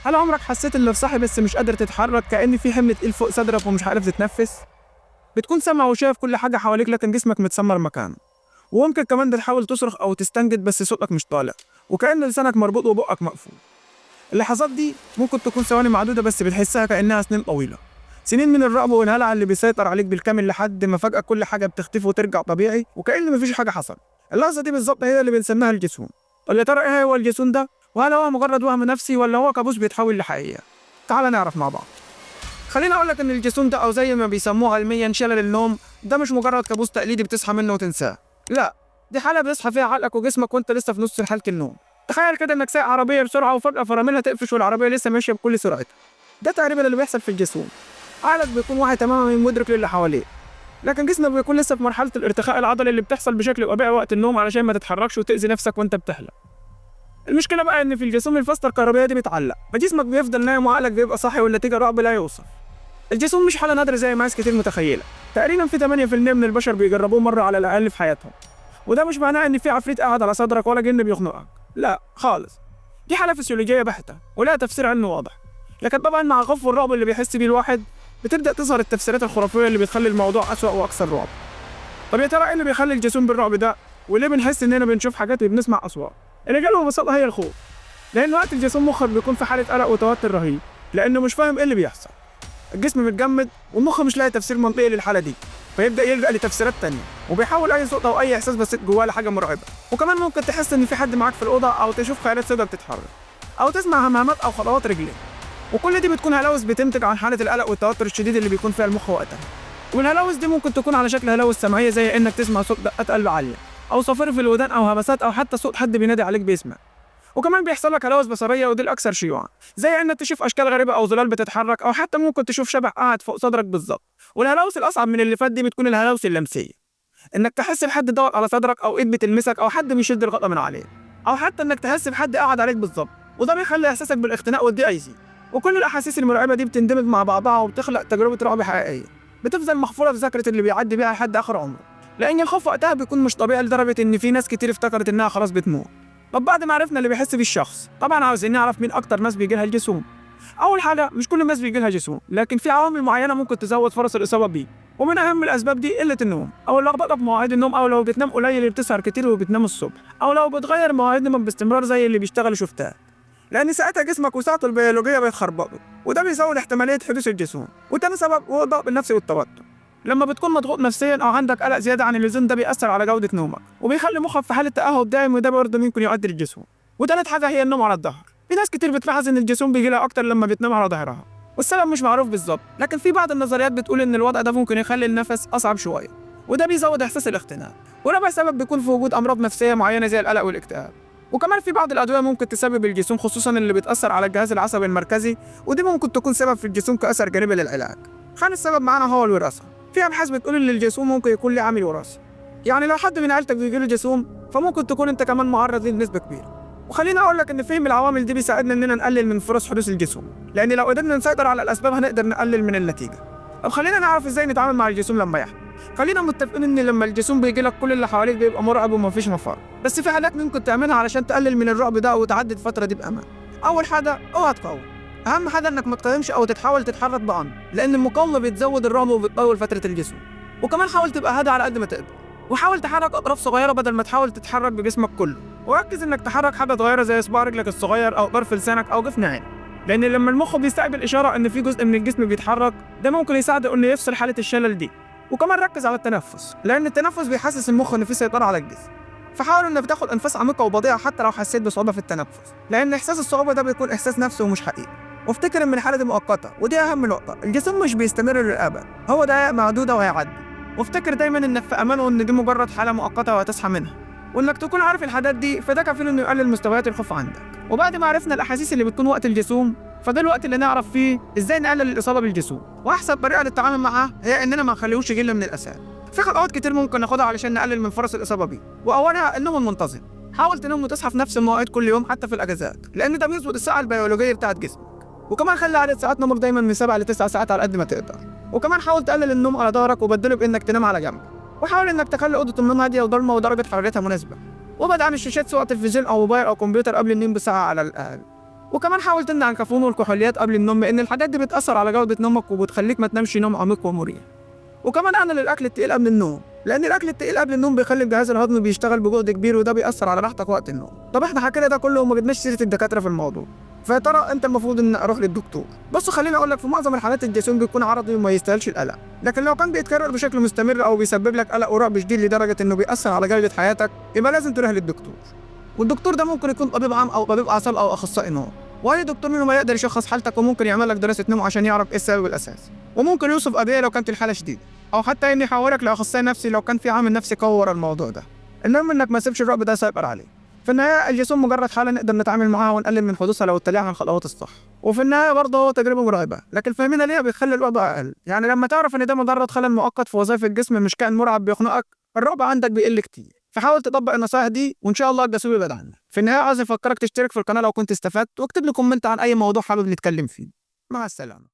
هل عمرك حسيت انك صاحي بس مش قادر تتحرك، كأن في حمل تقيل فوق صدرك ومش عارف تتنفس؟ بتكون سامع وشايف كل حاجة حواليك لكن جسمك متسمر مكانه، وممكن كمان تحاول تصرخ أو تستنجد بس صوتك مش طالع، وكأن لسانك مربوط وبقك مقفول. اللحظات دي ممكن تكون ثواني معدودة بس بتحسها كأنها سنين طويلة، سنين من الرعب والهلع اللي بيسيطر عليك بالكامل لحد ما فجأة كل حاجة بتختفي وترجع طبيعي وكأن مفيش حاجة حصل. اللحظة دي بالظبط هي اللي بنسميها الجسون. طب يا ترى ايه هو الجسون ده؟ وهل هو مجرد وهم نفسي ولا هو كابوس بيتحول لحقيقة؟ تعال نعرف مع بعض. خليني اقول لك ان الجسون ده او زي ما بيسموه علميا شلل النوم ده مش مجرد كابوس تقليدي بتصحى منه وتنساه. لا، دي حالة بيصحى فيها عقلك وجسمك وانت لسه في نص حالة النوم. تخيل كده انك سايق عربية بسرعة وفجأة فراملها تقفش والعربية لسه ماشية بكل سرعتها. ده تقريبا اللي بيحصل في الجسون. عقلك بيكون واعي تماما مدرك للي حواليه، لكن جسمك بيكون لسه في مرحلة الارتخاء العضلي اللي بتحصل بشكل طبيعي وقت النوم علشان ما تتحركش وتأذي نفسك وانت بتحلم. المشكلة بقى ان في الجسوم الفلترة الكهربائية دي بتعلق، فجسمك بيفضل نايم وعقلك بيبقى صاحي والنتيجة رعب لا يوصف. الجسوم مش حالة نادرة زي ما ناس كتير متخيلة، تقريبا في 8% من البشر بيجربوه مرة على الأقل في حياتهم. وده مش معناه ان في عفريت قاعد على صدرك ولا جن بيخنقك، لا خالص. دي حالة فسيولوجية بحتة ولها تفسير علمي واضح، لكن طبعا مع الخوف والرعب اللي بيحس بيه الواحد بتبدأ تظهر التفسيرات الخرافية اللي بتخلي الموضوع أسوأ وأكثر رعب. طب يا ترى ايه اللي بيخلي الجسوم بالرعب ده؟ وليه بنحس اننا بنشوف حاجات وبنسمع أصوات؟ الإجابة ببساطة هي الخوف. لأن وقت الجسوم مخك بيكون في حالة قلق وتوتر رهيب، لأنه مش فاهم ايه اللي بيحصل. الجسم متجمد والمخ مش لاقي تفسير منطقي للحالة دي، فيبدأ يلجأ لتفسيرات تانية وبيحول أي صوت أو أي إحساس بسيط جواه لحاجة مرعبة. وكمان ممكن تحس إن في حد معاك في الأوضة أو تشوف خيالات سوداء بتتحرك أو تسمع همهمات أو خطوات رجلين، وكل دي بتكون هلاوس بتنتج عن حالة القلق والتوتر الشديد اللي بيكون فيها المخ وقتها. والهلاوس دي ممكن تكون على شكل هلاوس سمعية زي إنك تسمع صوت دقات قلب عالية أو صفير في الودان أو همسات أو حتى صوت حد بينادي عليك باسمك. وكمان بيحصل لك هلاوس بصرية ودي الأكثر شيوعا، زي إنك تشوف أشكال غريبة أو ظلال بتتحرك أو حتى ممكن تشوف شبح قاعد فوق صدرك بالظبط. والهلاوس الأصعب من اللي فات دي بتكون الهلاوس اللمسية، إنك تحس بحد ضغط على صدرك أو إيد بتلمسك أو حد بيشد الغطا من عليه، أو حتى إنك تحس بحد قاعد عليك بالظبط، وده بيخلي إحساسك بالاختناق والضيق يزيد. وكل الأحاسيس المرعبة دي بتندمج مع بعضها وبتخلق تجربة رعب حقيقية بتفضل محفورة في ذاكرة اللي بيعدي بيها لحد آخر عمره، لأن الخوف وقتها بيكون مش طبيعي لدرجة إن في ناس كتير افتكرت إنها خلاص بتموت. طب بعد ما عرفنا اللي بيحس بيه الشخص، طبعا عاوزين نعرف مين أكتر ناس بيجيلها الجسوم. أول حاجة، مش كل الناس بيجيلها جسوم، لكن في عوامل معينة ممكن تزود فرص الإصابة بيه، ومن أهم الأسباب دي قلة النوم أو اللخبطة في مواعيد النوم، أو لو بتنام قليل اللي بتسهر كتير وبتنام الصبح، أو لو بتغير مواعيد نومك باستمرار زي اللي بيشتغل شفتات، لأن ساعتها جسمك وساعته البيولوجية بيتخربطوا، وده بيزود احتمالية حدوث الجسوم. وتاني سبب هو الضغط النفسي والتوتر. لما بتكون مضغوط نفسيا أو عندك قلق زيادة عن اللزوم ده بيأثر على جودة نومك وبيخلي مخك في حالة تأهب دائم، وده برضه ممكن يؤدي للجسوم. وتالت حاجة هي النوم على الظهر. في ناس كتير بتلاحظ إن الجسوم بيجيلها أكتر لما بتنام على ظهرها، والسبب مش معروف بالظبط، لكن في بعض النظريات بتقول إن الوضع ده ممكن يخلي النفس أصعب شوية، وده بيزود إحساس الاختناق. ورابع سبب بيكون في وجود أمراض نفسية معينة زي القلق والاكتئاب. وكمان في بعض الأدوية ممكن تسبب الجسوم، خصوصا اللي بتأثر على الجهاز العصبي المركزي، ودي ممكن تكون سبب في الجسوم كأثر جانبي للعلاج. خامس سبب معانا هو الوراثة. في أبحاث بتقول إن الجسوم ممكن يكون له عامل وراثي، يعني لو حد من عيلتك بيجيله جسوم فممكن تكون أنت كمان معرض ليه بنسبة كبيرة. وخليني أقول لك إن فهم العوامل دي بيساعدنا إننا نقلل من فرص حدوث الجسوم، لأن لو قدرنا نسيطر على الأسباب هنقدر نقلل من النتيجة. طب خلينا نعرف إزاي نتعامل مع الجسوم لما يحصل. خلينا متفقين إن لما الجسوم بيجيلك كل اللي حواليك بيبقى مرعب ومفيش مفر، بس في حاجات ممكن تعملها علشان تقلل من الرعب ده وتعدي الفترة دي بأمان. أول حاجة، اوعى تقاوم. أهم حاجة إنك ما تقاومش أو تحاول تتحرك بعنف، لأن المقاومة بتزود الرعب وبتطول فترة الجسوم. وكمان حاول تبقى هادي على قد ما تقدر، وحاول تحرك أطراف صغيرة بدل ما تحاول تتحرك بجسمك كله، وركز إنك تحرك حاجة صغيرة زي صباع رجلك الصغير أو طرف لسانك أو جفن عينك، لأن لما المخ بيستقبل إشارة إن في جزء من الجسم بيتحرك ده ممكن يساعده إنه يفصل حالة الشلل دي. وكمان ركز على التنفس، لأن التنفس بيحسس المخ إن في سيطرة على الجسم، فحاول إنك تاخد أنفاس عميقة وبطيئة حتى لو حسيت بصعوبة في التنفس، لأن إحساس الصعوبة ده بيكون إحساس نفسي ومش حقيقي. وافتكر إن الحالة دي مؤقتة، ودي أهم نقطة، الجسم مش بيستمر للأبد، هو دقائق معدودة وهيعدي. وافتكر دايما إنك في أمان وإن دي مجرد حالة مؤقتة وهتصحى منها، وإنك تكون عارف الحاجات دي فده كفيل إنه يقلل مستويات الخوف عندك. وبعد ما عرفنا الأحاسيس اللي بتكون وقت الجسوم، فده الوقت اللي نعرف فيه إزاي نقلل الإصابة بالجسوم، وأحسن طريقة للتعامل معها هي إننا ما نخليهوش يجيلنا من الأساس. في خطوات كتير ممكن ناخدها علشان نقلل من فرص الإصابة بيه، وأولها النوم المنتظم. حاول تنام وتصحى في نفس المواعيد كل يوم حتى في الأجازات، لأن ده بيظبط الساعة البيولوجية بتاعت جسمك. وكمان خلي عدد ساعات نومك دايما من 7 ل 9 ساعات على قد ما تقدر. وكمان حاول تقلل النوم على ظهرك وبدله بإنك تنام على جنب، وحاول إنك تخلي أوضة النوم هادية وضلمة ودرجة حرارتها مناسبة، وابعد عن الشاشات سواء تلفزيون أو موبايل أو كمبيوتر قبل النوم بساعة على الأقل. وكمان حاول تمنع الكافيين والكحوليات قبل النوم، لان الحاجات دي بتاثر على جوده نومك وبتخليك ما تنامش نوم عميق ومريح. وكمان اقلل الاكل التقيل قبل النوم، لان الاكل التقيل قبل النوم بيخلي الجهاز الهضمي بيشتغل بجهد كبير، وده بيأثر على راحتك وقت النوم. طب احنا حكينا ده كله وما جبناش سيره الدكاتره في الموضوع، فيا ترى انت المفروض ان اروح للدكتور؟ بص خليني اقول لك، في معظم الحالات الجرثومه بيكون عرضي وما يستاهلش القلق، لكن لو كان بيتكرر بشكل مستمر او بيسبب لك قلق ورعب شديد لدرجه انه بيأثر على جوده حياتك، يبقى لازم تروح للدكتور. والدكتور ده ممكن يكون طبيب عام او طبيب اعصاب او اخصائي نوم، واي دكتور منهم يقدر يشخص حالتك وممكن يعمل لك دراسه نوم عشان يعرف ايه السبب الاساسي، وممكن يوصف ادويه لو كانت الحاله شديده، او حتى انه يحولك لاخصائي نفسي لو كان في عامل نفسي قوي ورا الموضوع ده. المهم انك ما تسيبش الرعب ده يسيطر عليك. في النهايه الجسم مجرد حاله نقدر نتعامل معاها ونقلل من حدوثها لو اتبعنا على الخطوات الصح، وفي النهايه برضه هو تجربه مرعبه، لكن فهمنا ليها بيخلي الوضع اقل. يعني لما تعرف ان ده مجرد خلل مؤقت في وظائف الجسم مش كائن مرعب بيخنقك، الرعب عندك بيقل كتير. فحاول تطبق النصائح دي وان شاء الله الجاسوس يبعد عنك. في النهايه عايز افكرك تشترك في القناه لو كنت استفدت، واكتب لي كومنت عن اي موضوع حابب نتكلم فيه. مع السلامه.